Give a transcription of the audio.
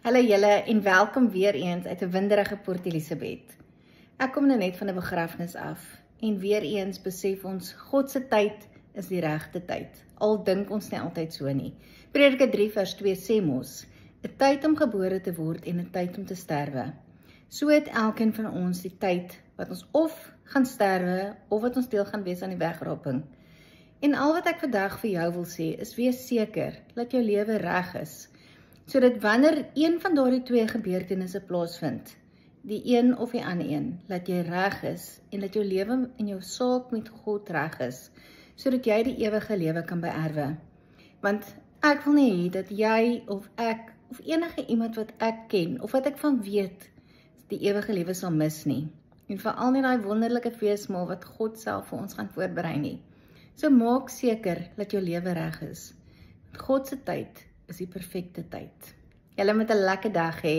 Hallo julle en welkom weer eens uit 'n winderige Port Elizabeth. Ek kom nou net van 'n begrafnis af en weer eens besef ons God se tyd is die regte tyd. Al dink ons nie altyd so nie. Prediker 3 vers 2 sê mos, 'n tyd om gebore te word en 'n tyd om te sterwe. So het elkeen van ons die tyd wat ons of gaan sterwe of wat ons deel gaan wees aan die wegraping. En al wat ek vandag vir jou wil sê is wees seker dat jou lewe reg is. Sodat wanneer een van daardie twee gebeurtenisse plaasvind, die een of die ander een, dat jy reg is en dat jou lewe en jou saak met God reg is, sodat jy die ewige lewe kan beerwe. Want ek wil nie hê dat jy of ek of enige iemand wat ek ken of wat ek van weet, die ewige lewe sal mis nie. En veral nie daai wonderlike feesmaal wat God self vir ons gaan voorberei nie. So maak seker dat jou lewe reg is. God se tyd is die perfekte tyd. Julle moet 'n lekker dag hê.